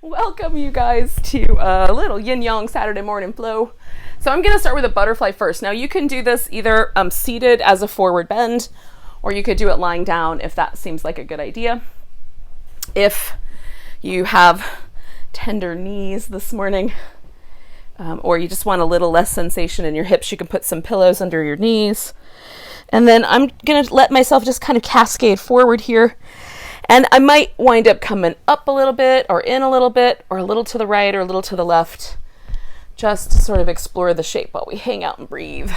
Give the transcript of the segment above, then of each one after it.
Welcome you guys to a little yin yang Saturday morning flow. So I'm going to start with a butterfly first. Now you can do this either seated as a forward bend, or you could do it lying down if that seems like a good idea. If you have tender knees this morning, or you just want a little less sensation in your hips, you can put some pillows under your knees. And then I'm going to let myself just kind of cascade forward here. And I might wind up coming up a little bit or in a little bit or a little to the right or a little to the left, just to sort of explore the shape while we hang out and breathe.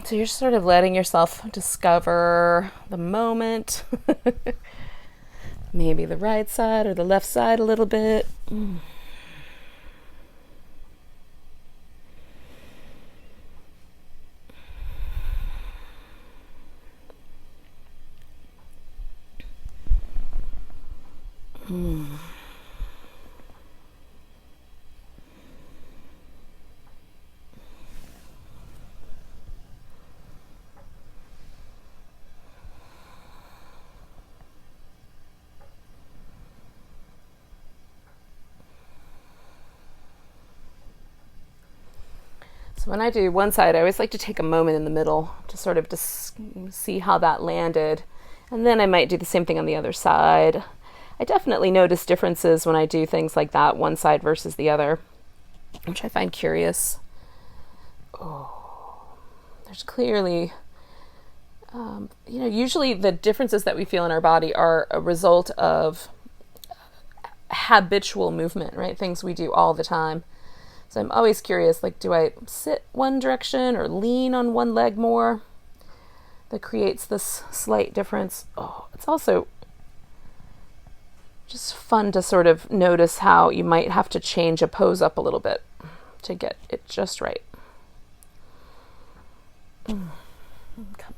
So you're sort of letting yourself discover the moment. Maybe the right side or the left side a little bit. So when I do one side, I always like to take a moment in the middle to sort of just see how that landed. And then I might do the same thing on the other side. I definitely notice differences when I do things like that, one side versus the other, which I find curious. There's clearly, usually the differences that we feel in our body are a result of habitual movement, right? Things we do all the time. So I'm always curious, like, do I sit one direction or lean on one leg more? That creates this slight difference. It's also just fun to sort of notice how you might have to change a pose up a little bit to get it just right. Come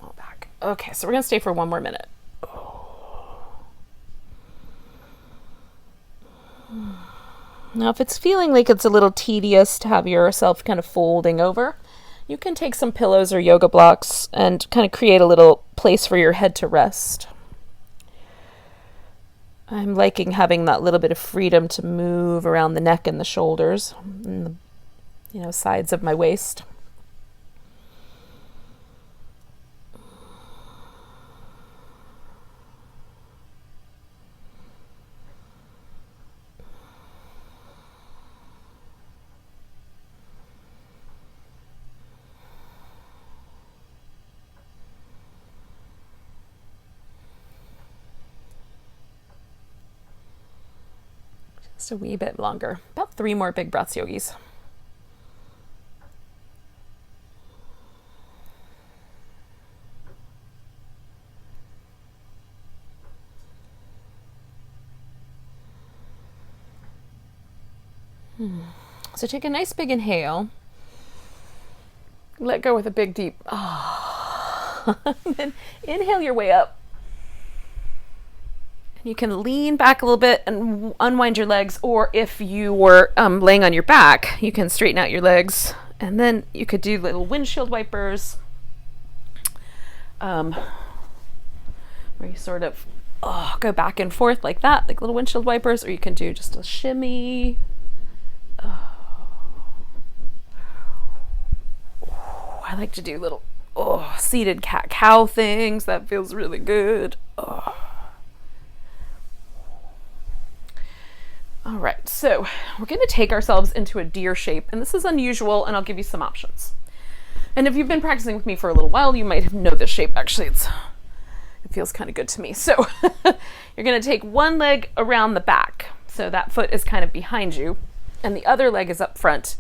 on back. Okay, so we're going to stay for one more minute. Now, if it's feeling like it's a little tedious to have yourself kind of folding over, you can take some pillows or yoga blocks and kind of create a little place for your head to rest. I'm liking having that little bit of freedom to move around the neck and the shoulders and the, sides of my waist. Just a wee bit longer. About 3 more big breaths, yogis. So take a nice big inhale. Let go with a big deep. Then inhale your way up. You can lean back a little bit and unwind your legs, or if you were laying on your back, you can straighten out your legs, and then you could do little windshield wipers, where you sort of go back and forth like that, like little windshield wipers, or you can do just a shimmy. I like to do little seated cat-cow things. That feels really good. All right, so we're going to take ourselves into a deer shape, and this is unusual, and I'll give you some options. And if you've been practicing with me for a little while, you might know this shape. Actually, it feels kind of good to me. So you're going to take one leg around the back, so that foot is kind of behind you, and the other leg is up front.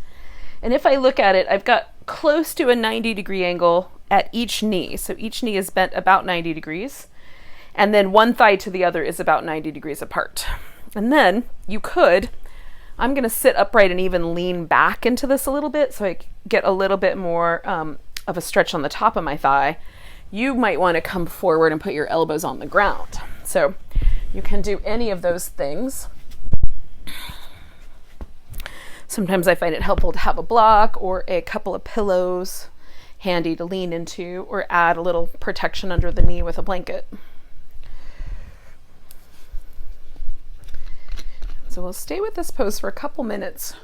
And if I look at it, I've got close to a 90-degree angle at each knee. So each knee is bent about 90 degrees. And then one thigh to the other is about 90 degrees apart. And then you could, I'm going to sit upright and even lean back into this a little bit so I get a little bit more of a stretch on the top of my thigh. You might want to come forward and put your elbows on the ground. So you can do any of those things. Sometimes I find it helpful to have a block or a couple of pillows handy to lean into, or add a little protection under the knee with a blanket. So we'll stay with this pose for a couple minutes.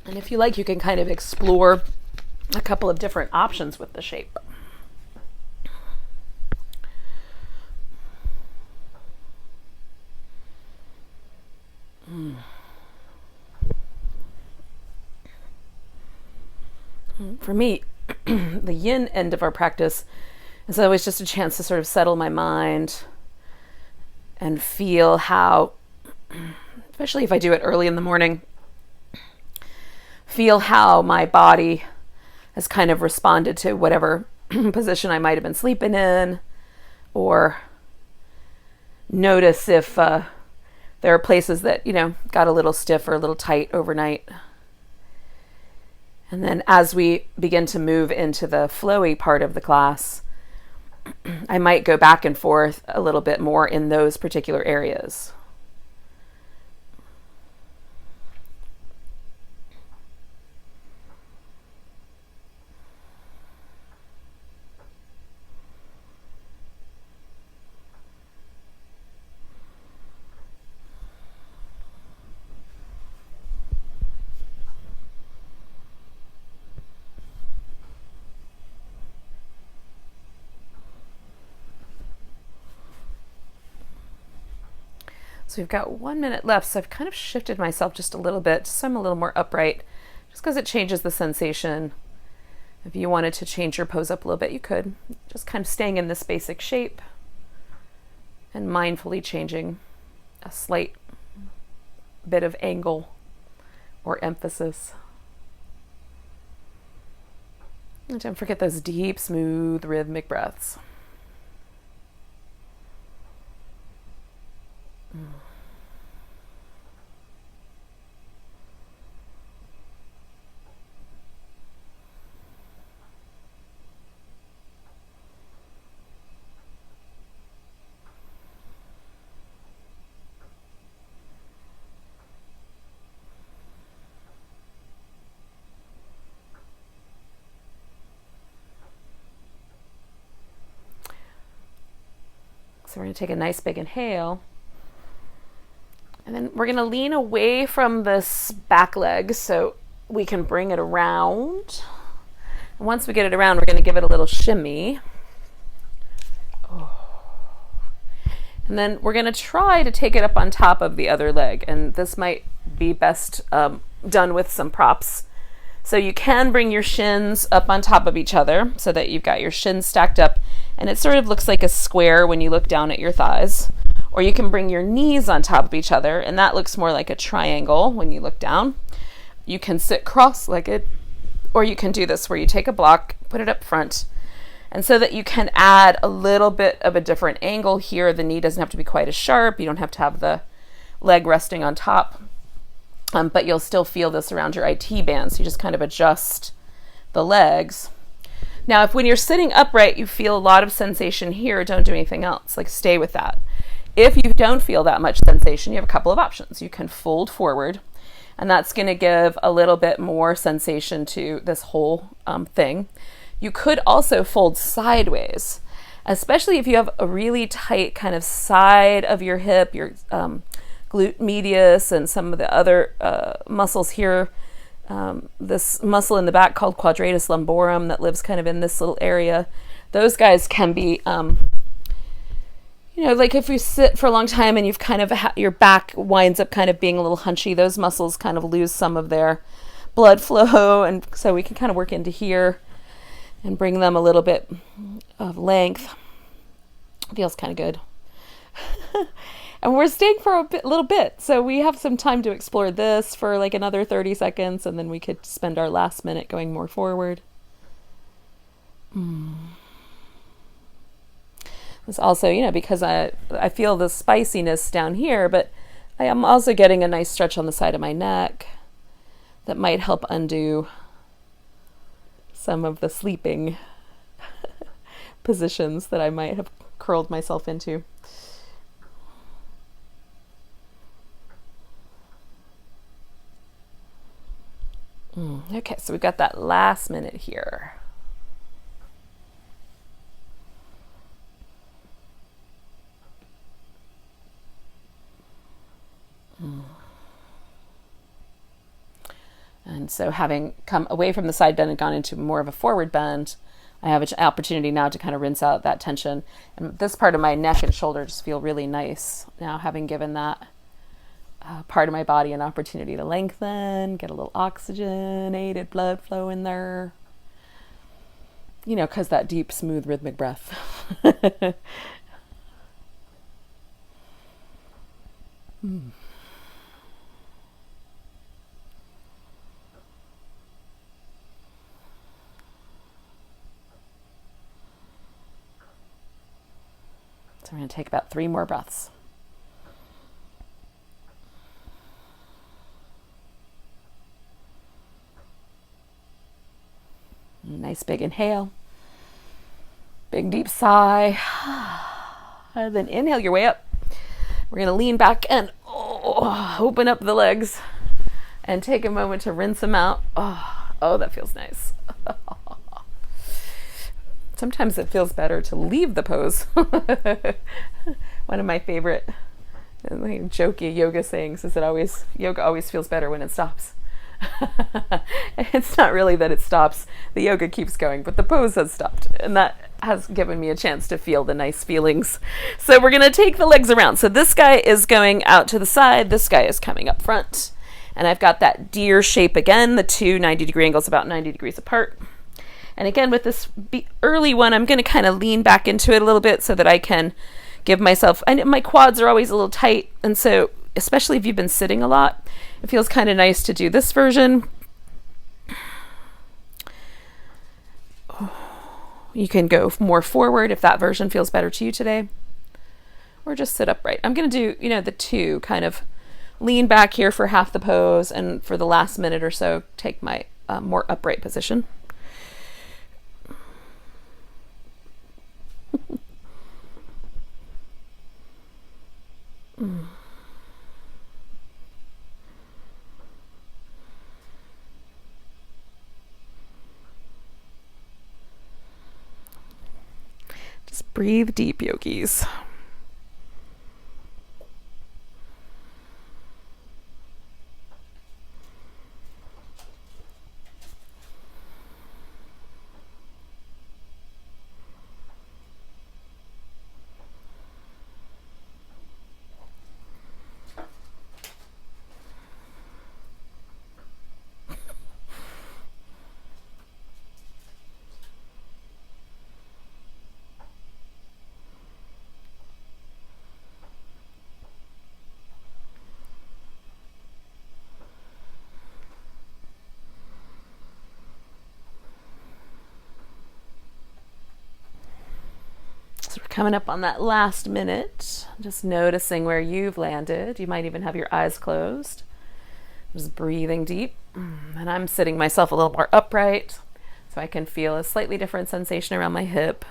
And if you like, you can kind of explore a couple of different options with the shape. For me, the yin end of our practice is always just a chance to sort of settle my mind and feel how, especially if I do it early in the morning, feel how my body has kind of responded to whatever position I might have been sleeping in, or notice if there are places that, got a little stiff or a little tight overnight. And then as we begin to move into the flowy part of the class, I might go back and forth a little bit more in those particular areas. So we've got 1 minute left, so I've kind of shifted myself just a little bit, so I'm a little more upright, just because it changes the sensation. If you wanted to change your pose up a little bit, you could. Just kind of staying in this basic shape and mindfully changing a slight bit of angle or emphasis. And don't forget those deep, smooth, rhythmic breaths. So we're going to take a nice big inhale. And then we're going to lean away from this back leg so we can bring it around. And once we get it around, we're going to give it a little shimmy. And then we're going to try to take it up on top of the other leg. And this might be best done with some props. So you can bring your shins up on top of each other so that you've got your shins stacked up. And it sort of looks like a square when you look down at your thighs. Or you can bring your knees on top of each other, and that looks more like a triangle when you look down. You can sit cross-legged, or you can do this where you take a block, put it up front, and so that you can add a little bit of a different angle here. The knee doesn't have to be quite as sharp. You don't have to have the leg resting on top, but you'll still feel this around your IT band, so you just kind of adjust the legs. Now, if when you're sitting upright, you feel a lot of sensation here, don't do anything else. Like, stay with that. If you don't feel that much sensation, you have a couple of options. You can fold forward, and that's going to give a little bit more sensation to this whole thing. You could also fold sideways, especially if you have a really tight kind of side of your hip, your glute medius, and some of the other muscles here. This muscle in the back called quadratus lumborum that lives kind of in this little area. Those guys can be like if you sit for a long time and you've kind of your back winds up kind of being a little hunchy, those muscles kind of lose some of their blood flow, and so we can kind of work into here and bring them a little bit of length. Feels kind of good. And we're staying for a little bit, so we have some time to explore this for like another 30 seconds, and then we could spend our last minute going more forward. It's also, because I feel the spiciness down here, but I am also getting a nice stretch on the side of my neck that might help undo some of the sleeping positions that I might have curled myself into. Okay, so we've got that last minute here. And so having come away from the side bend and gone into more of a forward bend, I have an opportunity now to kind of rinse out that tension. And this part of my neck and shoulder just feel really nice now, having given that part of my body an opportunity to lengthen, get a little oxygenated blood flow in there. Because that deep, smooth, rhythmic breath. So we're going to take about 3 more breaths. Nice big inhale. Big deep sigh. And then inhale your way up. We're going to lean back and open up the legs and take a moment to rinse them out. Oh, that feels nice. Sometimes it feels better to leave the pose. One of my favorite jokey yoga sayings is that yoga always feels better when it stops. It's not really that it stops. The yoga keeps going, but the pose has stopped. And that has given me a chance to feel the nice feelings. So we're going to take the legs around. So this guy is going out to the side. This guy is coming up front. And I've got that deer shape again, the two 90-degree angles about 90 degrees apart. And again, with this early one, I'm going to kind of lean back into it a little bit so that I can give myself, my quads are always a little tight. And so, especially if you've been sitting a lot, it feels kind of nice to do this version. You can go more forward if that version feels better to you today. Or just sit upright. I'm going to do, the two, kind of lean back here for half the pose. And for the last minute or so, take my more upright position. Just breathe deep, yogis. So we're coming up on that last minute, just noticing where you've landed. You might even have your eyes closed. Just breathing deep. And I'm sitting myself a little more upright so I can feel a slightly different sensation around my hip.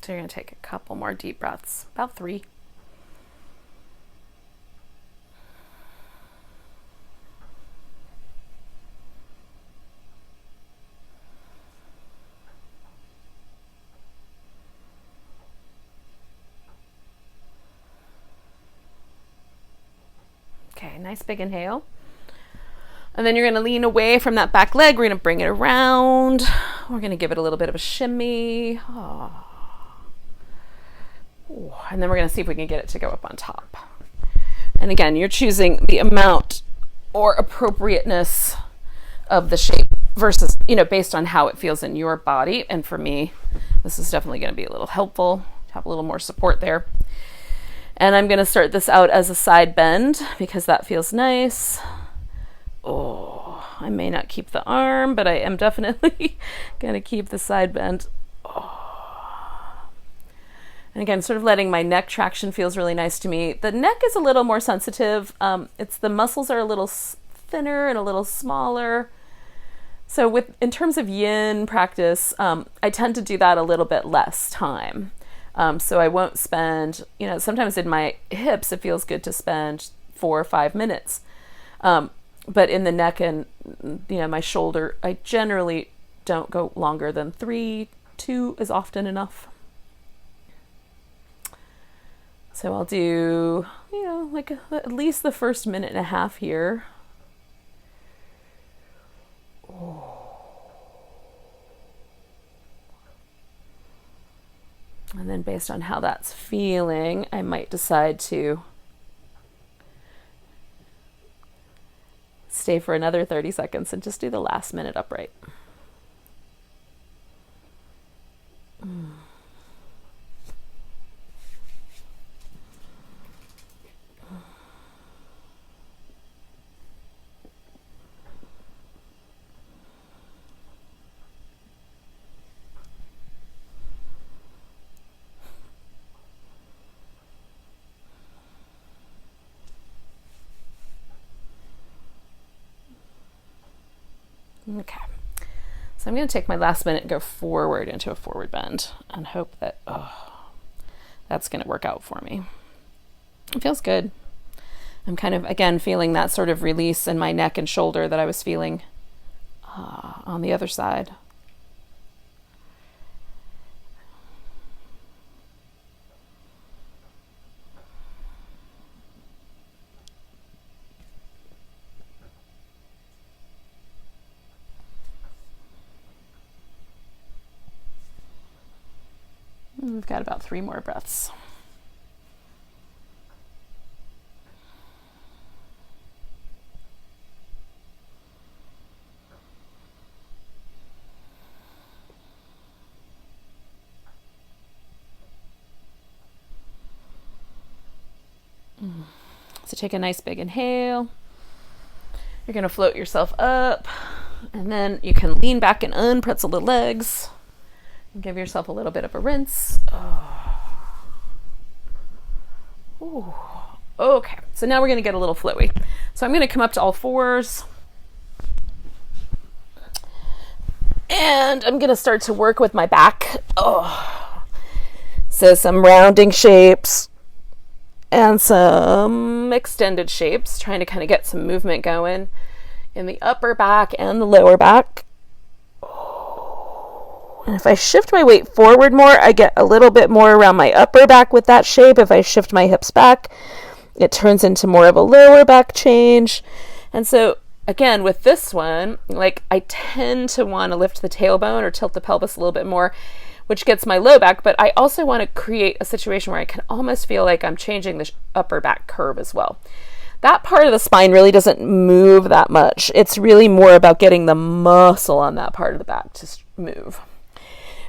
So you're going to take a couple more deep breaths, about 3. Okay, nice big inhale. And then you're going to lean away from that back leg. We're going to bring it around. We're going to give it a little bit of a shimmy. And then we're going to see if we can get it to go up on top. And again, you're choosing the amount or appropriateness of the shape versus, based on how it feels in your body. And for me, this is definitely going to be a little helpful to have a little more support there. And I'm going to start this out as a side bend because that feels nice. I may not keep the arm, but I am definitely going to keep the side bend. And again, sort of letting my neck traction feels really nice to me. The neck is a little more sensitive. It's the muscles are a little thinner and a little smaller. So in terms of yin practice, I tend to do that a little bit less time. So I won't spend, sometimes in my hips, it feels good to spend 4 or 5 minutes. But in the neck and, my shoulder, I generally don't go longer than 3. 2 is often enough. So I'll do, at least the first minute and a half here. And then based on how that's feeling, I might decide to stay for another 30 seconds and just do the last minute upright. Okay, so I'm going to take my last minute and go forward into a forward bend and hope that that's going to work out for me. It feels good. I'm kind of, again, feeling that sort of release in my neck and shoulder that I was feeling on the other side. We've got about 3 more breaths. So take a nice big inhale. You're going to float yourself up, and then you can lean back and unpretzel the legs. And give yourself a little bit of a rinse. Ooh. Okay, so now we're going to get a little flowy. So I'm going to come up to all fours. And I'm going to start to work with my back. So some rounding shapes and some extended shapes, trying to kind of get some movement going in the upper back and the lower back. And if I shift my weight forward more, I get a little bit more around my upper back with that shape. If I shift my hips back, it turns into more of a lower back change. And so again, with this one, I tend to want to lift the tailbone or tilt the pelvis a little bit more, which gets my low back, but I also want to create a situation where I can almost feel like I'm changing the upper back curve as well. That part of the spine really doesn't move that much. It's really more about getting the muscle on that part of the back to move.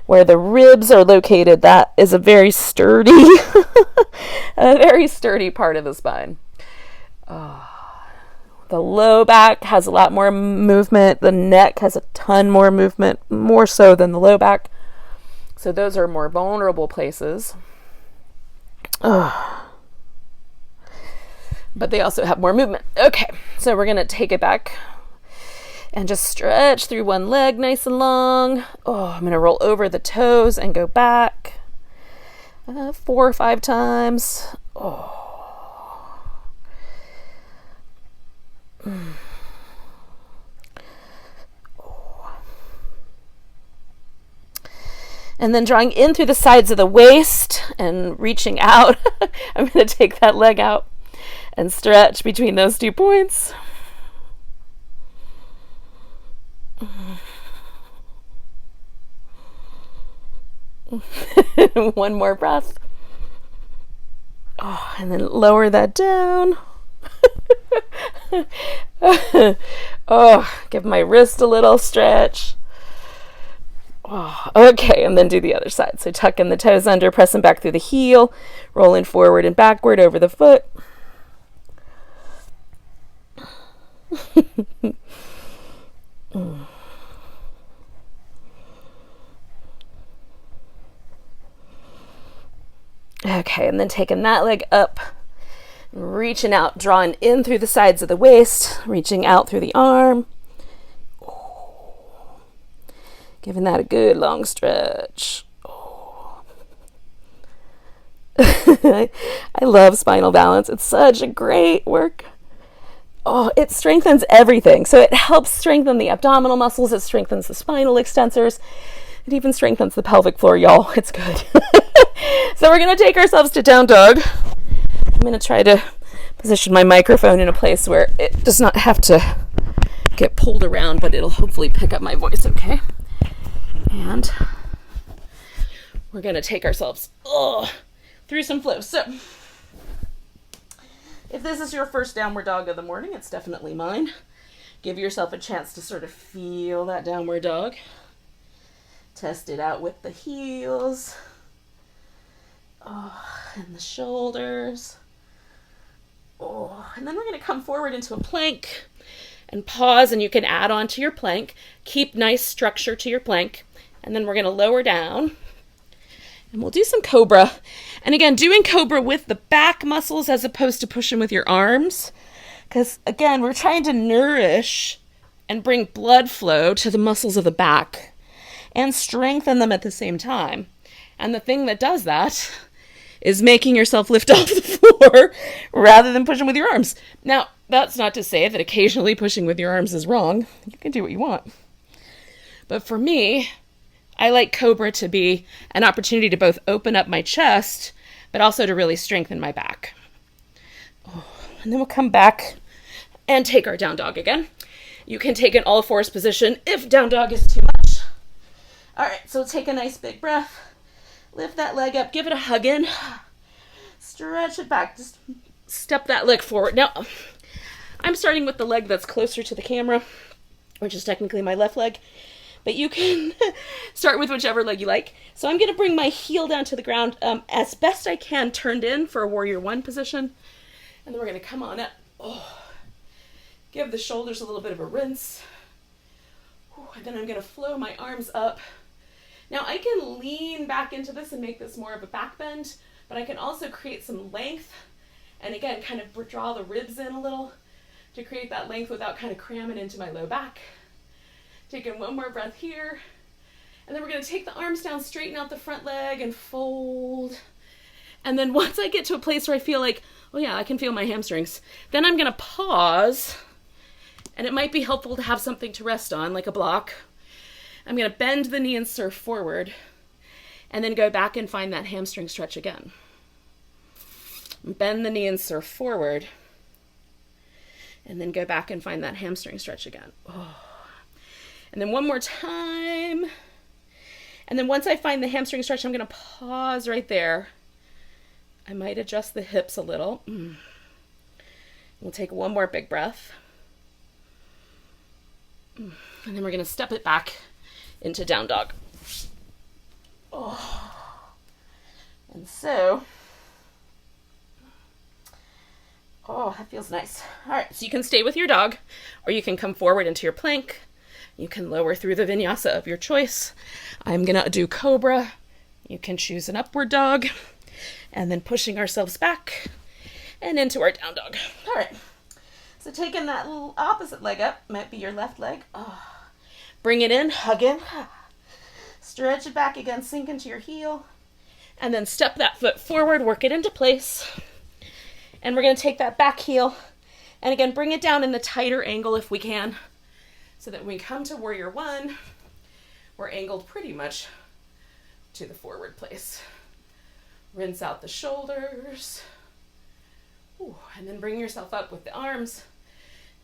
Where the ribs are located, that is a very sturdy, part of the spine. The low back has a lot more movement. The neck has a ton more movement, more so than the low back. So those are more vulnerable places. But they also have more movement. Okay, so we're going to take it back and just stretch through one leg nice and long. I'm going to roll over the toes and go back 4 or 5 times. And then drawing in through the sides of the waist and reaching out. I'm going to take that leg out and stretch between those 2 points. One more breath. Oh, and then lower that down. Oh, give my wrist a little stretch. Oh, okay, and then do the other side. So tuck in the toes under, pressing back through the heel, rolling forward and backward over the foot. Okay, and then taking that leg up, reaching out, drawing in through the sides of the waist, reaching out through the arm. Giving that a good long stretch. Oh. I love spinal balance. It's such a great work. Oh, it strengthens everything. So it helps strengthen the abdominal muscles. It strengthens the spinal extensors. It even strengthens the pelvic floor, y'all. It's good. So we're going to take ourselves to down dog. I'm going to try to position my microphone in a place where it does not have to get pulled around, but it'll hopefully pick up my voice okay. And we're going to take ourselves through some flows. So if this is your first downward dog of the morning, it's definitely mine. Give yourself a chance to sort of feel that downward dog. Test it out with the heels. And the shoulders. And then we're going to come forward into a plank and pause, and you can add on to your plank. Keep nice structure to your plank. And then we're going to lower down, and we'll do some cobra. And again, doing cobra with the back muscles as opposed to pushing with your arms. Because again, we're trying to nourish and bring blood flow to the muscles of the back and strengthen them at the same time. And the thing that does that is making yourself lift off the floor rather than pushing with your arms. Now, that's not to say that occasionally pushing with your arms is wrong. You can do what you want. But for me, I like cobra to be an opportunity to both open up my chest, but also to really strengthen my back. And then we'll come back and take our down dog again. You can take an all fours position if down dog is too much. All right, so take a nice big breath. Lift that leg up, give it a hug in. Stretch it back, just step that leg forward. Now, I'm starting with the leg that's closer to the camera, which is technically my left leg. But you can start with whichever leg you like. So I'm going to bring my heel down to the ground as best I can, turned in for a warrior one position. And then we're going to come on up. Give the shoulders a little bit of a rinse. And then I'm going to flow my arms up. Now I can lean back into this and make this more of a back bend, but I can also create some length. And again, kind of draw the ribs in a little to create that length without kind of cramming into my low back. Taking one more breath here. And then we're going to take the arms down, straighten out the front leg and fold. And then once I get to a place where I feel like, oh yeah, I can feel my hamstrings, then I'm going to pause. And it might be helpful to have something to rest on, like a block. I'm going to bend the knee and surf forward. And then go back and find that hamstring stretch again. Bend the knee and surf forward. And then go back and find that hamstring stretch again. And then one more time. And then once I find the hamstring stretch, I'm going to pause right there. I might adjust the hips a little. We'll take one more big breath. And then we're going to step it back into down dog. And so, that feels nice. All right, so you can stay with your dog, or you can come forward into your plank. You can lower through the vinyasa of your choice. I'm going to do cobra. You can choose an upward dog. And then pushing ourselves back and into our down dog. All right. So taking that little opposite leg up, might be your left leg. Bring it in, hug in. Stretch it back again, sink into your heel. And then step that foot forward, work it into place. And we're going to take that back heel. And again, bring it down in the tighter angle if we can. So that when we come to warrior one, we're angled pretty much to the forward place. Rinse out the shoulders. And then bring yourself up with the arms,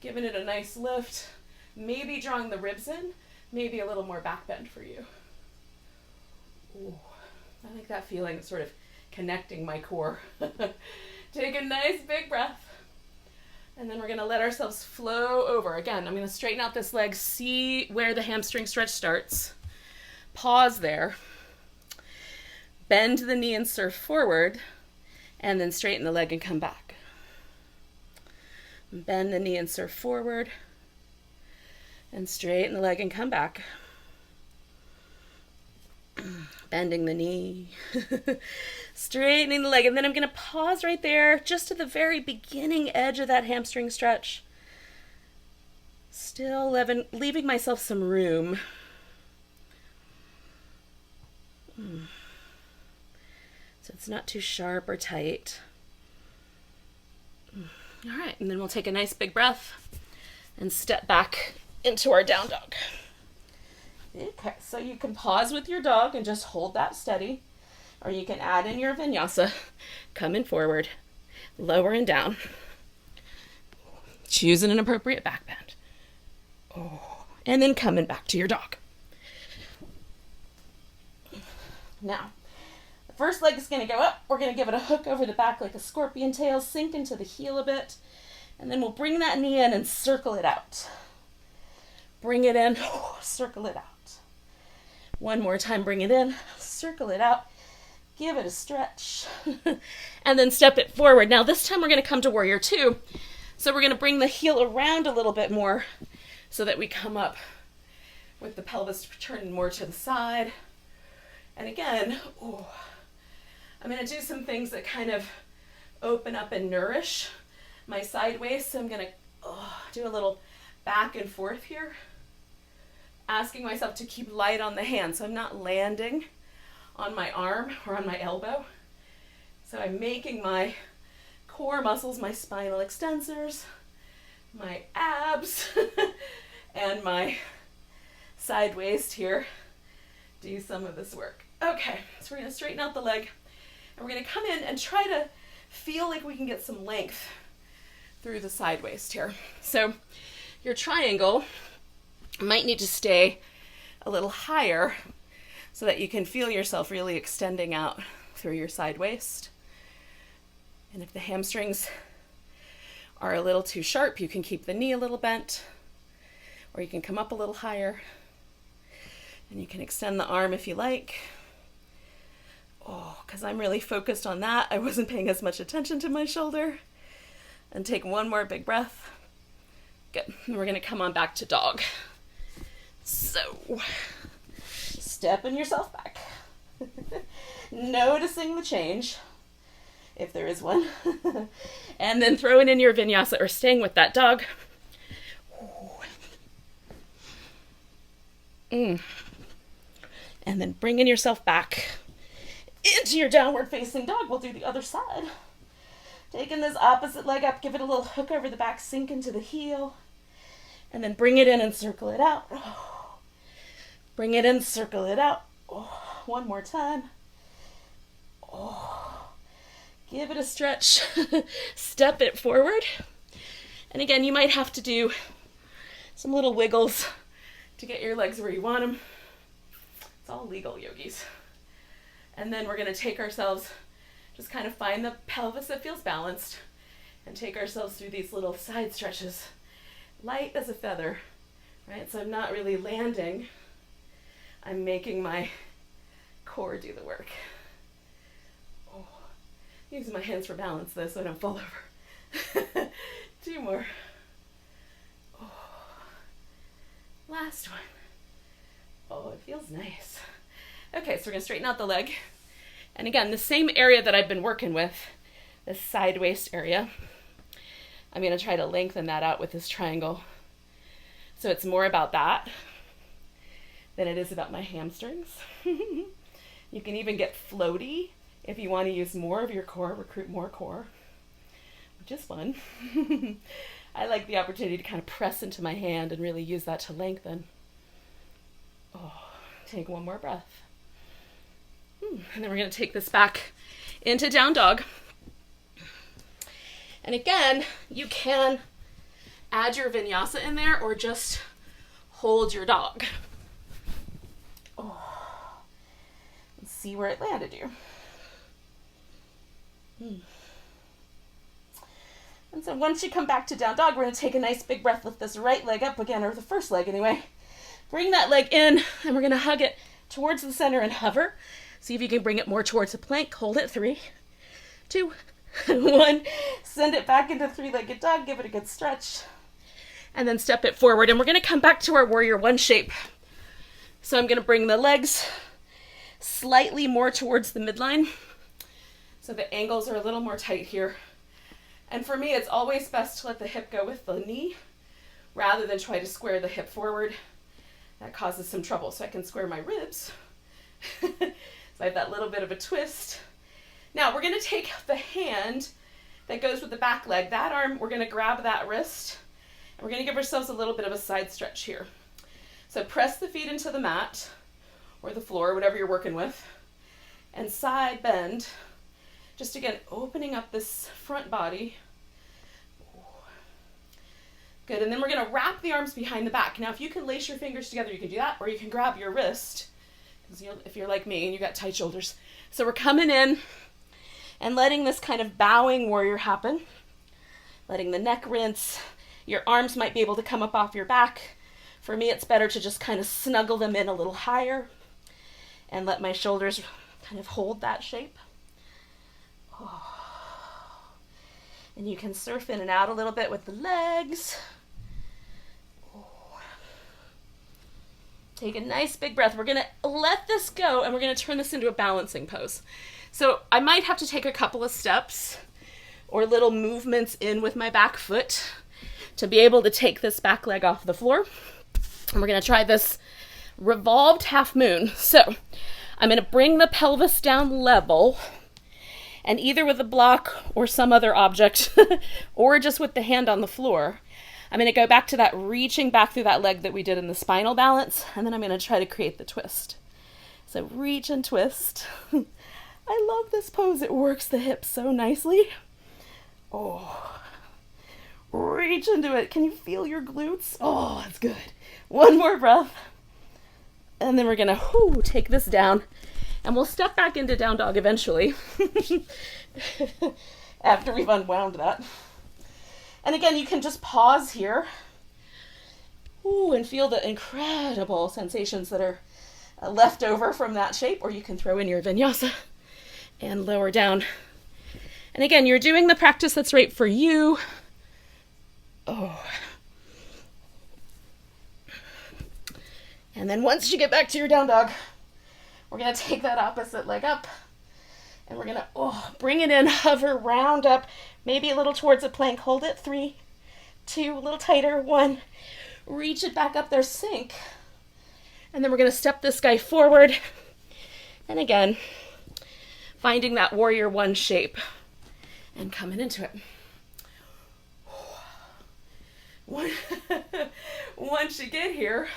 giving it a nice lift. Maybe drawing the ribs in, maybe a little more back bend for you. I like that feeling of sort of connecting my core. Take a nice big breath. And then we're going to let ourselves flow over. Again, I'm going to straighten out this leg, see where the hamstring stretch starts. Pause there. Bend the knee and surf forward, and then straighten the leg and come back. Bend the knee and surf forward, and straighten the leg and come back. Bending the knee, straightening the leg, and then I'm going to pause right there, just at the very beginning edge of that hamstring stretch. Still leaving myself some room. So it's not too sharp or tight. All right, and then we'll take a nice big breath and step back into our down dog. Okay, so you can pause with your dog and just hold that steady, or you can add in your vinyasa, coming forward, lower and down, choosing an appropriate back bend, and then coming back to your dog. Now, the first leg is going to go up. We're going to give it a hook over the back like a scorpion tail, sink into the heel a bit, and then we'll bring that knee in and circle it out. Bring it in, circle it out. One more time, bring it in, circle it out, give it a stretch, and then step it forward. Now this time we're going to come to warrior two. So we're going to bring the heel around a little bit more so that we come up with the pelvis turning more to the side. And again, I'm going to do some things that kind of open up and nourish my side waist. So I'm going to do a little back and forth here, asking myself to keep light on the hand, so I'm not landing on my arm or on my elbow. So I'm making my core muscles, my spinal extensors, my abs, and my side waist here do some of this work. Okay, so we're going to straighten out the leg, and we're going to come in and try to feel like we can get some length through the side waist here. So your triangle might need to stay a little higher so that you can feel yourself really extending out through your side waist. And if the hamstrings are a little too sharp, you can keep the knee a little bent, or you can come up a little higher, and you can extend the arm if you like. Because I'm really focused on that. I wasn't paying as much attention to my shoulder. And take one more big breath. Good. And we're going to come on back to dog. So, stepping yourself back. Noticing the change, if there is one. And then throwing in your vinyasa or staying with that dog. And then bringing yourself back into your downward facing dog. We'll do the other side. Taking this opposite leg up, give it a little hook over the back, sink into the heel, and then bring it in and circle it out. Bring it in, circle it out. One more time. Give it a stretch. Step it forward. And again, you might have to do some little wiggles to get your legs where you want them. It's all legal, yogis. And then we're going to take ourselves, just kind of find the pelvis that feels balanced, and take ourselves through these little side stretches, light as a feather, right? So I'm not really landing. I'm making my core do the work. Using my hands for balance though, so I don't fall over. Two more. Last one. It feels nice. Okay, so we're going to straighten out the leg. And again, the same area that I've been working with, this side waist area, I'm going to try to lengthen that out with this triangle. So it's more about that than it is about my hamstrings. You can even get floaty if you want to use more of your core, recruit more core, which is fun. I like the opportunity to kind of press into my hand and really use that to lengthen. Take one more breath. And then we're going to take this back into down dog. And again, you can add your vinyasa in there or just hold your dog. See where it landed you. And so once you come back to down dog, we're going to take a nice big breath, lift this right leg up again, or the first leg anyway. Bring that leg in, and we're going to hug it towards the center and hover. See if you can bring it more towards the plank. Hold it. 3, 2, 1. Send it back into three-legged dog. Give it a good stretch. And then step it forward. And we're going to come back to our warrior one shape. So I'm going to bring the legs slightly more towards the midline. So the angles are a little more tight here. And for me, it's always best to let the hip go with the knee rather than try to square the hip forward. That causes some trouble. So I can square my ribs. So I have that little bit of a twist. Now we're going to take the hand that goes with the back leg. That arm, we're going to grab that wrist. And we're going to give ourselves a little bit of a side stretch here. So press the feet into the mat or the floor, whatever you're working with. And side bend. Just again, opening up this front body. Good, and then we're gonna wrap the arms behind the back. Now, if you can lace your fingers together, you can do that, or you can grab your wrist, because if you're like me and you got tight shoulders. So we're coming in and letting this kind of bowing warrior happen. Letting the neck rinse. Your arms might be able to come up off your back. For me, it's better to just kind of snuggle them in a little higher and let my shoulders kind of hold that shape. And you can surf in and out a little bit with the legs. Take a nice big breath. We're going to let this go and we're going to turn this into a balancing pose. So I might have to take a couple of steps or little movements in with my back foot to be able to take this back leg off the floor. And we're going to try this revolved half moon. So I'm going to bring the pelvis down level. And either with a block or some other object, or just with the hand on the floor, I'm going to go back to that reaching back through that leg that we did in the spinal balance, and then I'm going to try to create the twist. So reach and twist. I love this pose. It works the hips so nicely. Oh, reach into it. Can you feel your glutes? Oh, that's good. One more breath. And then we're going to take this down. And we'll step back into down dog eventually after we've unwound that. And again, you can just pause here and feel the incredible sensations that are left over from that shape, or you can throw in your vinyasa and lower down. And again, you're doing the practice that's right for you. And then once you get back to your down dog, we're going to take that opposite leg up and we're going to bring it in, hover, round up, maybe a little towards a plank. Hold it. 3, 2, a little tighter. 1, reach it back up there, sink. And then we're going to step this guy forward. And again, finding that warrior one shape and coming into it. Once you get here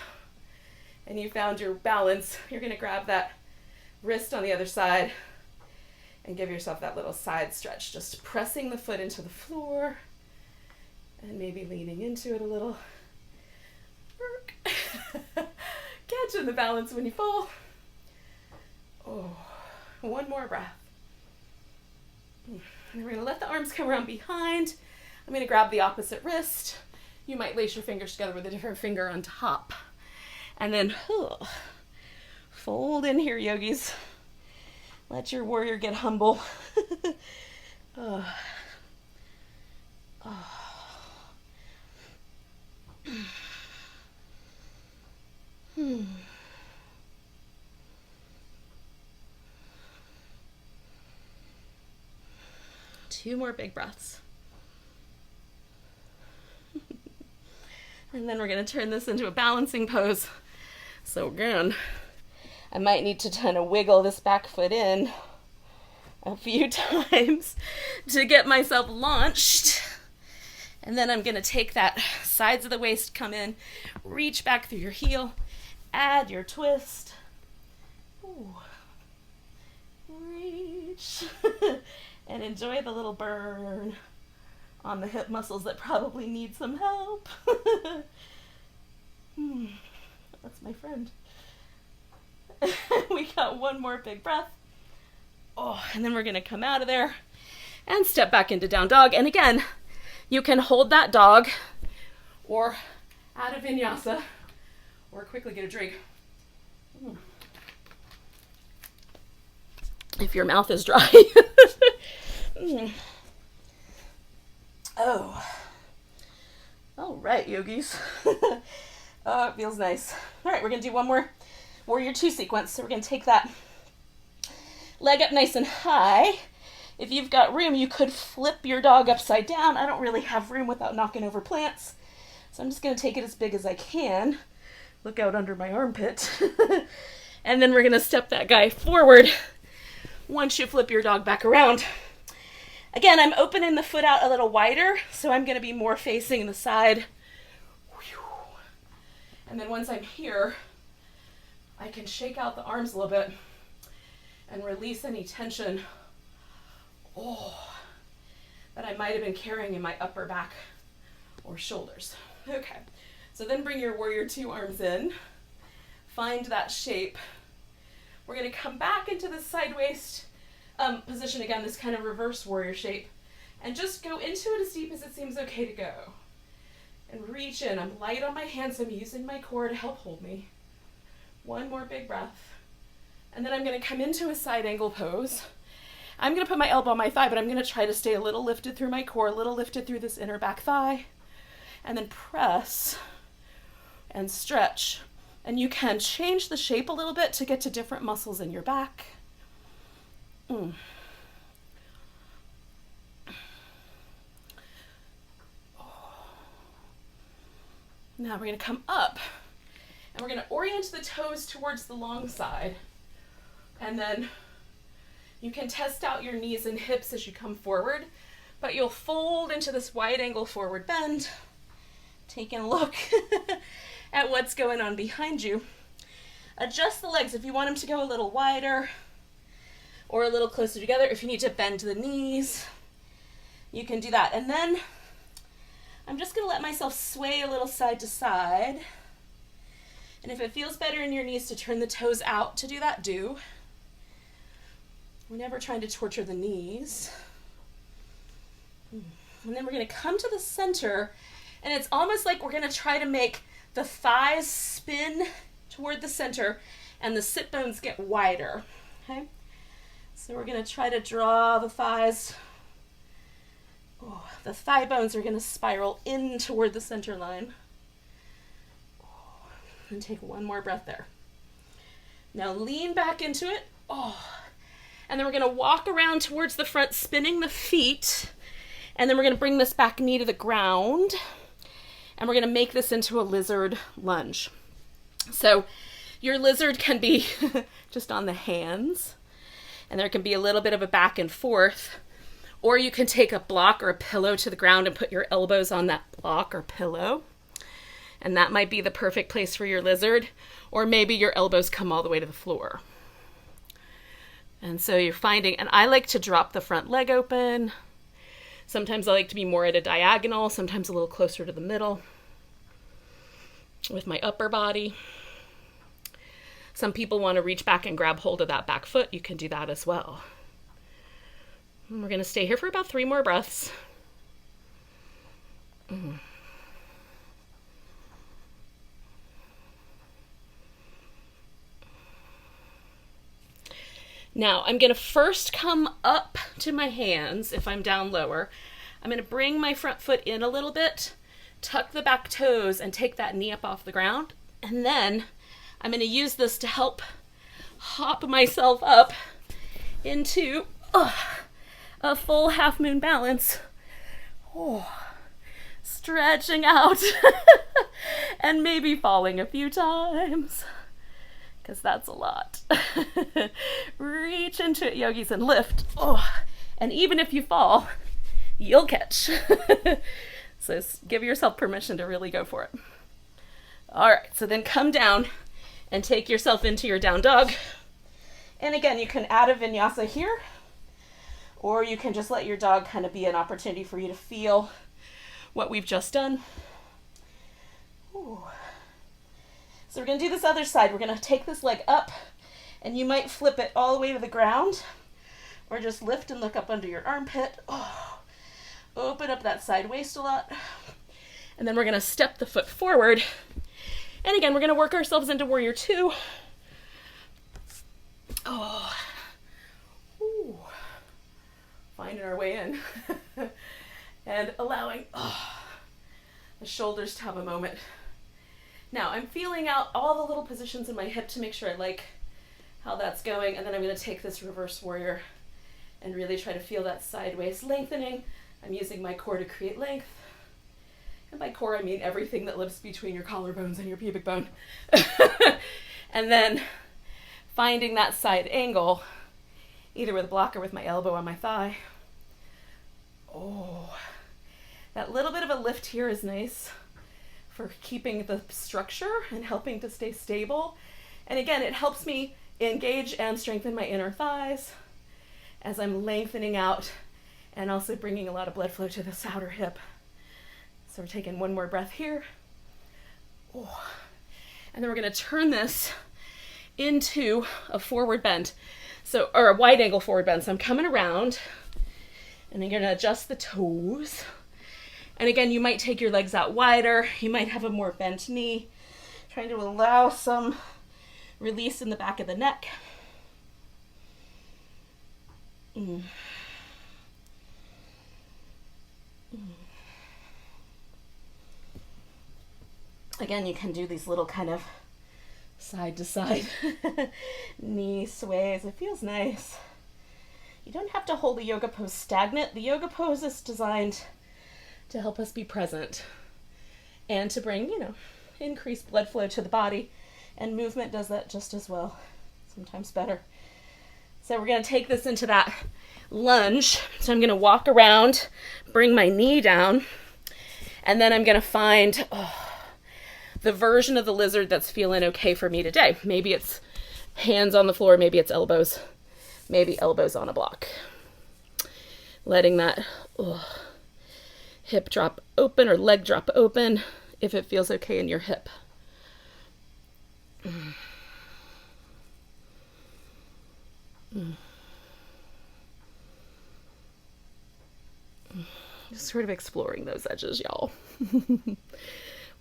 and you found your balance, you're going to grab that wrist on the other side and give yourself that little side stretch, just pressing the foot into the floor and maybe leaning into it a little. Catching the balance when you fall. One more breath. And we're going to let the arms come around behind. I'm going to grab the opposite wrist. You might lace your fingers together with a different finger on top. And then fold in here, yogis. Let your warrior get humble. Two more big breaths. And then we're going to turn this into a balancing pose. So again, I might need to kind of wiggle this back foot in a few times to get myself launched. And then I'm going to take that sides of the waist, come in, reach back through your heel, add your twist. Reach. And enjoy the little burn on the hip muscles that probably need some help. That's my friend. We got one more big breath. Oh, and then we're gonna come out of there and step back into down dog. And again, you can hold that dog or out of vinyasa or quickly get a drink. If your mouth is dry. Oh. All right, yogis. Oh, it feels nice. All right, we're going to do one more Warrior 2 sequence. So we're going to take that leg up nice and high. If you've got room, you could flip your dog upside down. I don't really have room without knocking over plants. So I'm just going to take it as big as I can. Look out under my armpit. And then we're going to step that guy forward once you flip your dog back around. Again, I'm opening the foot out a little wider, so I'm going to be more facing the side. And then once I'm here, I can shake out the arms a little bit and release any tension that I might have been carrying in my upper back or shoulders. Okay, so then bring your Warrior 2 arms in. Find that shape. We're going to come back into the side waist position again, this kind of reverse warrior shape, and just go into it as deep as it seems okay to go. And reach in. I'm light on my hands, so I'm using my core to help hold me. One more big breath. And then I'm going to come into a side angle pose. I'm going to put my elbow on my thigh, but I'm going to try to stay a little lifted through my core, a little lifted through this inner back thigh. And then press and stretch. And you can change the shape a little bit to get to different muscles in your back. Now we're going to come up and we're going to orient the toes towards the long side. And then you can test out your knees and hips as you come forward, but you'll fold into this wide angle forward bend, taking a look at what's going on behind you. Adjust the legs if you want them to go a little wider or a little closer together. If you need to bend the knees, you can do that. And then I'm just going to let myself sway a little side to side. And if it feels better in your knees to turn the toes out to do that, do. We're never trying to torture the knees. And then we're going to come to the center, and it's almost like we're going to try to make the thighs spin toward the center and the sit bones get wider. Okay? So we're going to try to draw the thighs. The thigh bones are going to spiral in toward the center line. And take one more breath there. Now lean back into it. And then we're going to walk around towards the front, spinning the feet. And then we're going to bring this back knee to the ground. And we're going to make this into a lizard lunge. So your lizard can be just on the hands. And there can be a little bit of a back and forth. Or you can take a block or a pillow to the ground and put your elbows on that block or pillow. And that might be the perfect place for your lizard. Or maybe your elbows come all the way to the floor. And so you're finding, and I like to drop the front leg open. Sometimes I like to be more at a diagonal, sometimes a little closer to the middle with my upper body. Some people want to reach back and grab hold of that back foot. You can do that as well. And we're going to stay here for about 3 more breaths. Now, I'm going to first come up to my hands if I'm down lower. I'm going to bring my front foot in a little bit, tuck the back toes, and take that knee up off the ground. And then I'm going to use this to help hop myself up into a full half moon balance. Stretching out and maybe falling a few times, because that's a lot. Reach into it, yogis, and lift. And even if you fall, you'll catch. So give yourself permission to really go for it. All right, so then come down and take yourself into your down dog. And again, you can add a vinyasa here, or you can just let your dog kind of be an opportunity for you to feel what we've just done. So we're going to do this other side. We're going to take this leg up, And you might flip it all the way to the ground, or just lift and look up under your armpit. Oh, open up that side waist a lot. And then we're gonna step the foot forward. And again, we're gonna work ourselves into warrior two. Oh, ooh. Finding our way in. And allowing the shoulders to have a moment. Now I'm feeling out all the little positions in my hip to make sure I like how that's going, and then I'm going to take this reverse warrior and really try to feel that sideways lengthening. I'm using my core to create length. And by core, I mean everything that lives between your collarbones and your pubic bone. And then finding that side angle, either with a block or with my elbow on my thigh. Oh, that little bit of a lift here is nice for keeping the structure and helping to stay stable. And again, it helps me engage and strengthen my inner thighs as I'm lengthening out and also bringing a lot of blood flow to this outer hip. So we're taking one more breath here. Oh. And then we're going to turn this into a forward bend. So, or a wide angle forward bend. So I'm coming around and I'm going to adjust the toes. And again, you might take your legs out wider. You might have a more bent knee, trying to allow some release in the back of the neck. Again, you can do these little kind of side to side knee sways. It feels nice. You don't have to hold the yoga pose stagnant. The yoga pose is designed to help us be present and to bring, increased blood flow to the body. And movement does that just as well, sometimes better. So we're going to take this into that lunge. So I'm going to walk around, bring my knee down, and then I'm going to find the version of the lizard that's feeling okay for me today. Maybe it's hands on the floor, maybe it's elbows, maybe elbows on a block. Letting that hip drop open or leg drop open if it feels okay in your hip. Just sort of exploring those edges, y'all.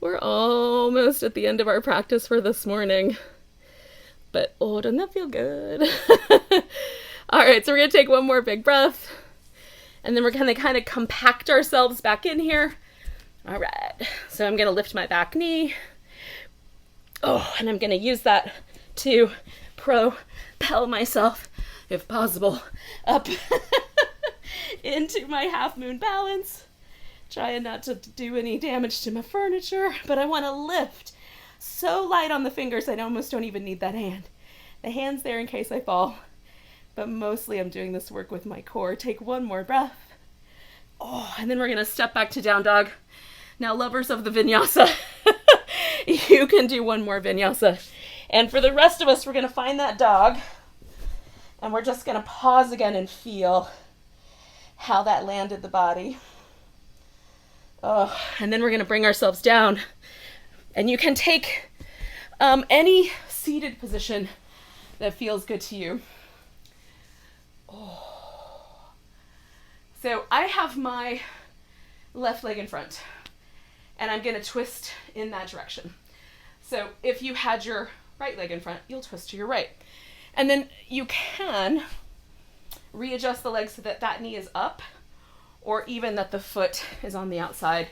We're almost at the end of our practice for this morning. But, doesn't that feel good? All right, so we're going to take one more big breath. And then we're going to kind of compact ourselves back in here. All right, so I'm going to lift my back knee. And I'm going to use that to propel myself, if possible, up into my half moon balance. Trying not to do any damage to my furniture, but I want to lift so light on the fingers I almost don't even need that hand. The hand's there in case I fall, but mostly I'm doing this work with my core. Take one more breath. And then we're going to step back to down dog. Now, lovers of the vinyasa, you can do one more vinyasa. And for the rest of us, we're going to find that dog, and we're just going to pause again and feel how that landed the body. And then we're going to bring ourselves down. And you can take any seated position that feels good to you. So I have my left leg in front, and I'm going to twist in that direction. So if you had your right leg in front, you'll twist to your right. And then you can readjust the leg so that that knee is up, or even that the foot is on the outside.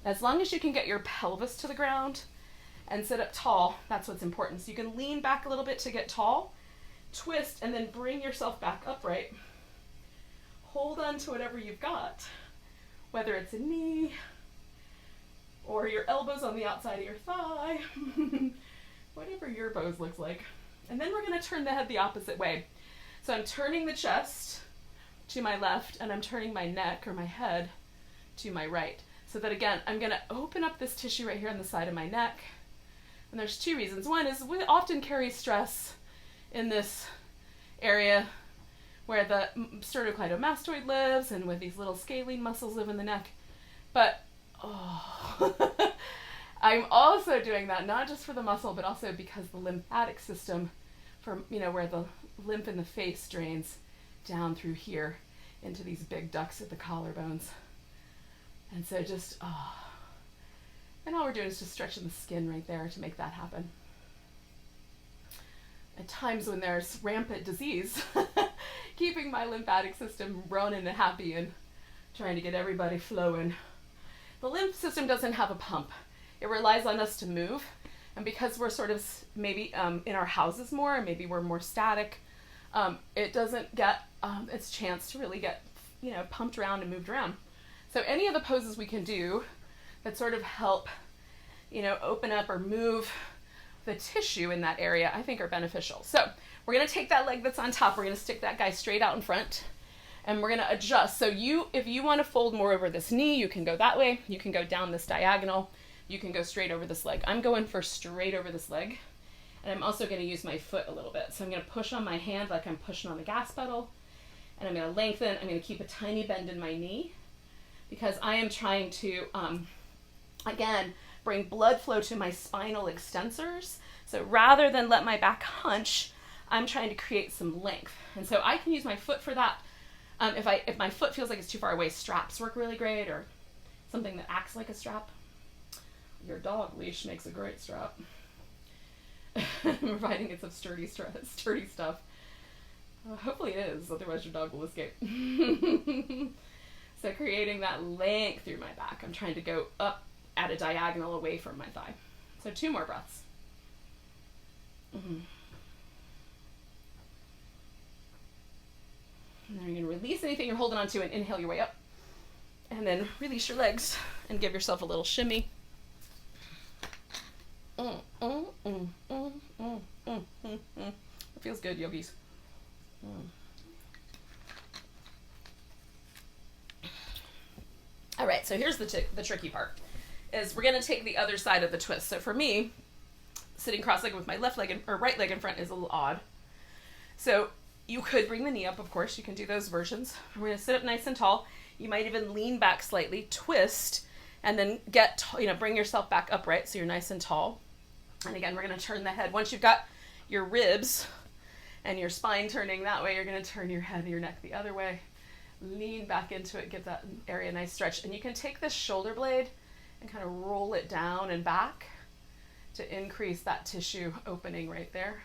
As long as you can get your pelvis to the ground and sit up tall, that's what's important. So you can lean back a little bit to get tall, twist, and then bring yourself back upright. Hold on to whatever you've got, whether it's a knee or your elbows on the outside of your thigh, whatever your pose looks like. And then we're going to turn the head the opposite way. So I'm turning the chest to my left, and I'm turning my neck or my head to my right. So that again, I'm going to open up this tissue right here on the side of my neck. And there's two reasons. One is we often carry stress in this area where the sternocleidomastoid lives, and where these little scalene muscles live in the neck. But I'm also doing that not just for the muscle, but also because the lymphatic system from, where the lymph in the face drains down through here into these big ducts at the collarbones. And so just, and all we're doing is just stretching the skin right there to make that happen. At times when there's rampant disease, keeping my lymphatic system running and happy and trying to get everybody flowing. The lymph system doesn't have a pump. It relies on us to move. And because we're sort of maybe in our houses more, and maybe we're more static, it doesn't get its chance to really get, pumped around and moved around. So any of the poses we can do that sort of help, open up or move the tissue in that area, I think are beneficial. So we're going to take that leg that's on top, we're going to stick that guy straight out in front, and we're going to adjust. So if you want to fold more over this knee, you can go that way. You can go down this diagonal. You can go straight over this leg. I'm going for straight over this leg. And I'm also going to use my foot a little bit. So I'm going to push on my hand like I'm pushing on the gas pedal. And I'm going to lengthen. I'm going to keep a tiny bend in my knee because I am trying to, again, bring blood flow to my spinal extensors. So rather than let my back hunch, I'm trying to create some length. And so I can use my foot for that. If my foot feels like it's too far away, straps work really great, or something that acts like a strap. Your dog leash makes a great strap. Providing it's of sturdy stuff. Hopefully it is, otherwise your dog will escape. So creating that length through my back. I'm trying to go up at a diagonal away from my thigh. So 2 more breaths. And then you're going to release anything you're holding on to and inhale your way up. And then release your legs and give yourself a little shimmy. It feels good, yogis. All right, so here's the tricky part, is we're going to take the other side of the twist. So for me, sitting cross-legged with my left leg or right leg in front is a little odd. So you could bring the knee up, of course. You can do those versions. We're going to sit up nice and tall. You might even lean back slightly, twist, and then bring yourself back upright so you're nice and tall. And again, we're going to turn the head. Once you've got your ribs and your spine turning that way, you're going to turn your head and your neck the other way. Lean back into it, give that area a nice stretch. And you can take this shoulder blade and kind of roll it down and back to increase that tissue opening right there.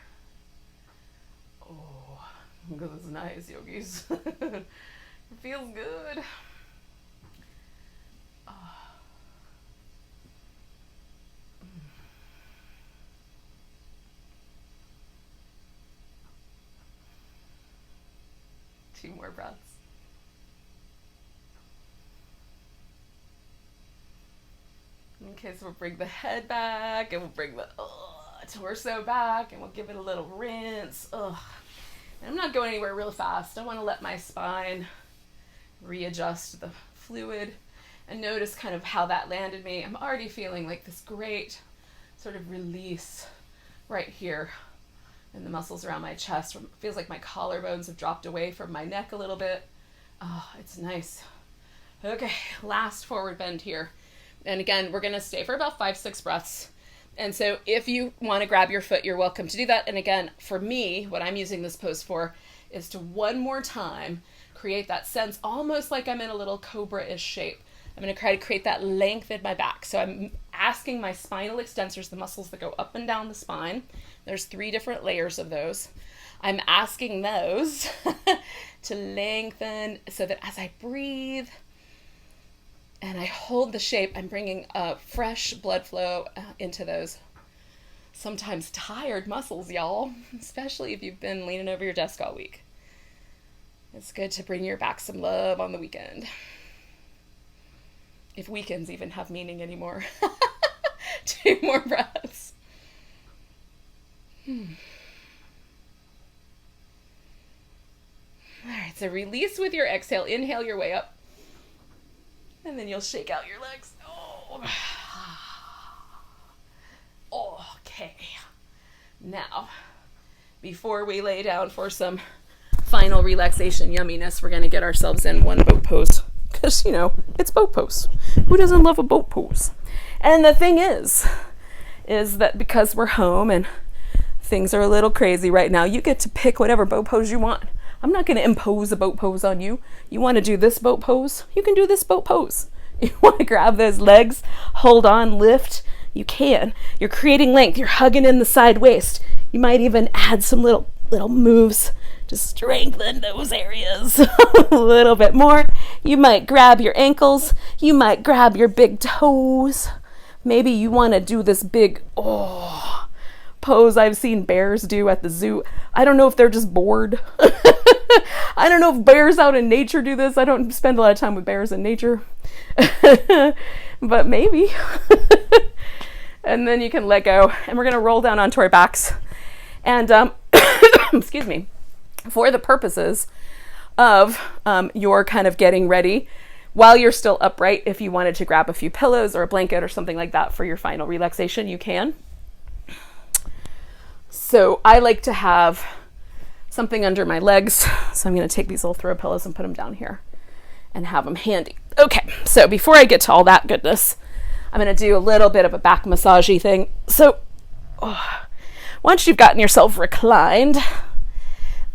Oh, this is nice, yogis. It feels good. Two more breaths. Okay, so we'll bring the head back and we'll bring the torso back and we'll give it a little rinse. And I'm not going anywhere real fast. I want to let my spine readjust the fluid and notice kind of how that landed me. I'm already feeling like this great sort of release right here in the muscles around my chest. It feels like my collarbones have dropped away from my neck a little bit. Oh, it's nice. Okay, last forward bend here. And again, we're going to stay for about 5-6 breaths. And so if you want to grab your foot, you're welcome to do that. And again, for me, what I'm using this pose for is to one more time create that sense, almost like I'm in a little cobra-ish shape. I'm going to try to create that length in my back. So I'm asking my spinal extensors, the muscles that go up and down the spine. There's 3 different layers of those. I'm asking those to lengthen so that as I breathe and I hold the shape, I'm bringing fresh blood flow into those sometimes tired muscles, y'all, especially if you've been leaning over your desk all week. It's good to bring your back some love on the weekend. If weekends even have meaning anymore. 2 more breaths. All right, so release with your exhale. Inhale your way up. And then you'll shake out your legs. Okay. Now, before we lay down for some final relaxation yumminess, we're going to get ourselves in one boat pose. Because, it's boat pose. Who doesn't love a boat pose? And the thing is that because we're home and things are a little crazy right now, you get to pick whatever boat pose you want. I'm not going to impose a boat pose on you. You want to do this boat pose? You can do this boat pose. You want to grab those legs, hold on, lift? You can. You're creating length. You're hugging in the side waist. You might even add some little moves to strengthen those areas a little bit more. You might grab your ankles. You might grab your big toes. Maybe you want to do this big pose I've seen bears do at the zoo. I don't know if they're just bored. I don't know if bears out in nature do this. I don't spend a lot of time with bears in nature. But maybe. And then you can let go. And we're going to roll down onto our backs. And, excuse me, for the purposes of your kind of getting ready, while you're still upright, if you wanted to grab a few pillows or a blanket or something like that for your final relaxation, you can. So I like to have something under my legs. So I'm going to take these little throw pillows and put them down here and have them handy. Okay, so before I get to all that goodness, I'm going to do a little bit of a back massagey thing. So once you've gotten yourself reclined,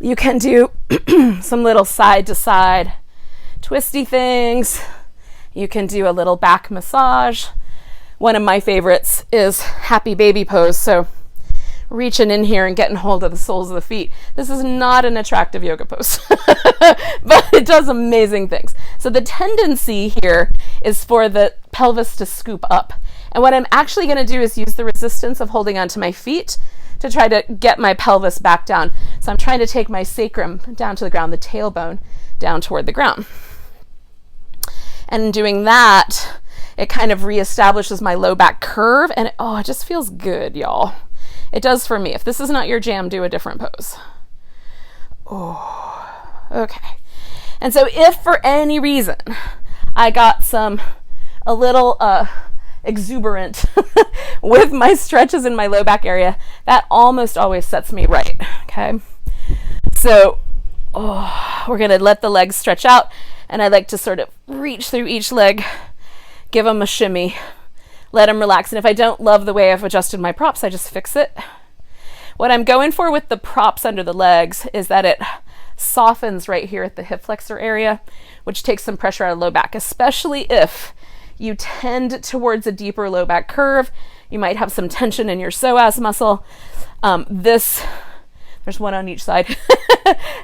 you can do some little side to side twisty things. You can do a little back massage. One of my favorites is happy baby pose. So reaching in here and getting hold of the soles of the feet. This is not an attractive yoga pose, but it does amazing things. So the tendency here is for the pelvis to scoop up. And what I'm actually going to do is use the resistance of holding onto my feet to try to get my pelvis back down. So I'm trying to take my sacrum down to the ground, the tailbone down toward the ground. And in doing that, it kind of reestablishes my low back curve, and it just feels good, y'all. It does for me. If this is not your jam, do a different pose. Okay. And so if for any reason I got a little exuberant with my stretches in my low back area, that almost always sets me right. Okay. So we're going to let the legs stretch out, and I like to sort of reach through each leg, give them a shimmy, let them relax. And if I don't love the way I've adjusted my props, I just fix it. What I'm going for with the props under the legs is that it softens right here at the hip flexor area, which takes some pressure out of low back, especially if you tend towards a deeper low back curve. You might have some tension in your psoas muscle. There's one on each side.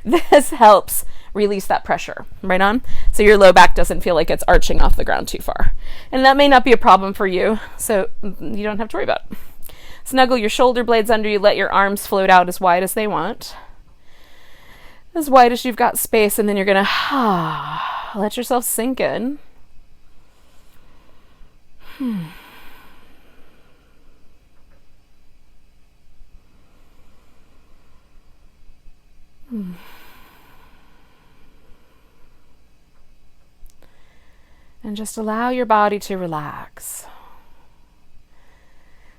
This helps release that pressure, right on? So your low back doesn't feel like it's arching off the ground too far. And that may not be a problem for you, so you don't have to worry about it. Snuggle your shoulder blades under you. Let your arms float out as wide as they want. As wide as you've got space, and then you're going to let yourself sink in. And just allow your body to relax.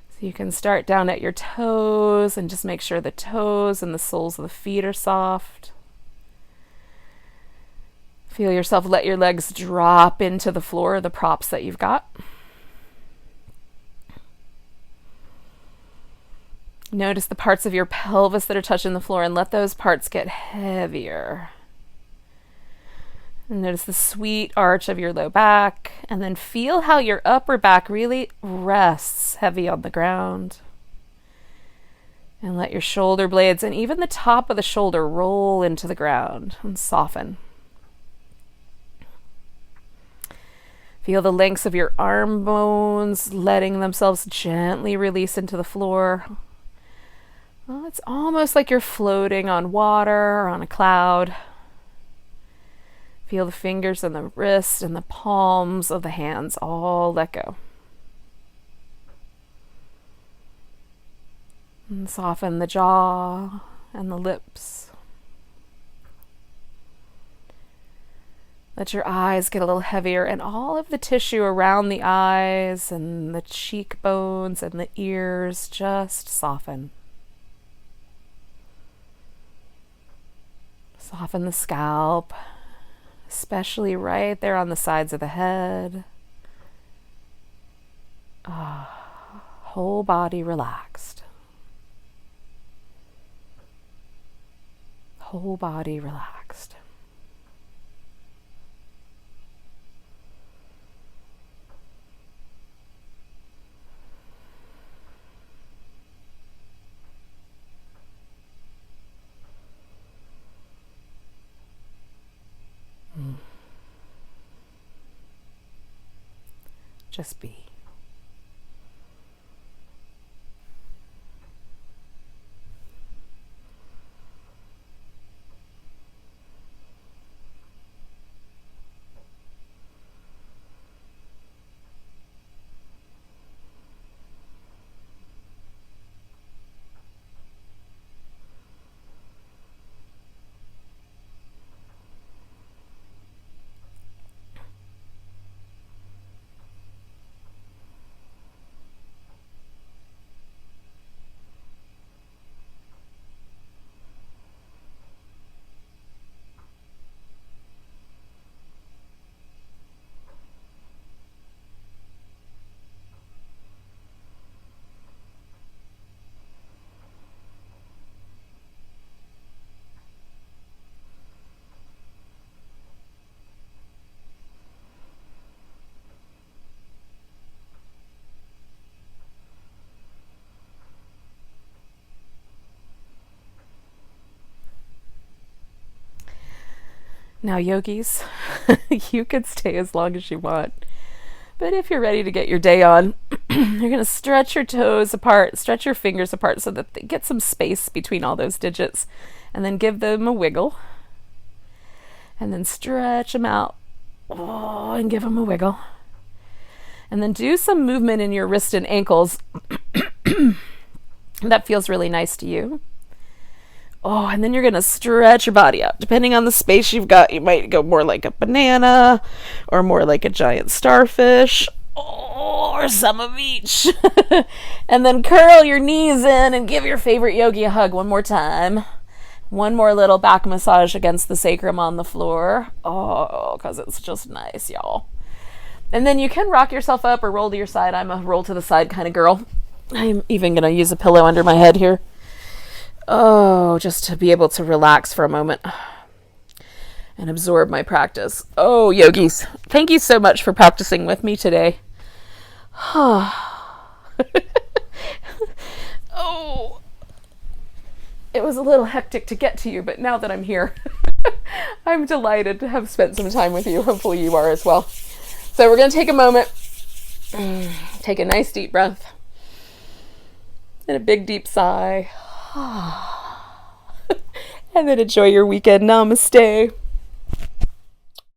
So you can start down at your toes and just make sure the toes and the soles of the feet are soft. Feel yourself let your legs drop into the floor, the props that you've got. Notice the parts of your pelvis that are touching the floor, and let those parts get heavier. And notice the sweet arch of your low back, and then feel how your upper back really rests heavy on the ground. And let your shoulder blades and even the top of the shoulder roll into the ground and soften. Feel the lengths of your arm bones letting themselves gently release into the floor. Well, it's almost like you're floating on water or on a cloud. Feel the fingers and the wrists and the palms of the hands all let go. And soften the jaw and the lips. Let your eyes get a little heavier, and all of the tissue around the eyes and the cheekbones and the ears just soften. Soften the scalp, especially right there on the sides of the head. Whole body relaxed. Whole body relaxed. Just be. Now, yogis, you could stay as long as you want. But if you're ready to get your day on, you're going to stretch your toes apart, stretch your fingers apart so that they get some space between all those digits, and then give them a wiggle. And then stretch them out. Oh, and give them a wiggle. And then do some movement in your wrist and ankles. That feels really nice to you. Oh, and then you're going to stretch your body out. Depending on the space you've got, you might go more like a banana or more like a giant starfish, or some of each. And then curl your knees in and give your favorite yogi a hug one more time. One more little back massage against the sacrum on the floor. Oh, because it's just nice, y'all. And then you can rock yourself up or roll to your side. I'm a roll to the side kind of girl. I'm even going to use a pillow under my head here. Oh, just to be able to relax for a moment and absorb my practice. Oh, yogis, thank you so much for practicing with me today. Oh, it was a little hectic to get to you, but now that I'm here, I'm delighted to have spent some time with you. Hopefully you are as well. So we're going to take a moment, take a nice deep breath, and a big deep sigh. And then enjoy your weekend. Namaste.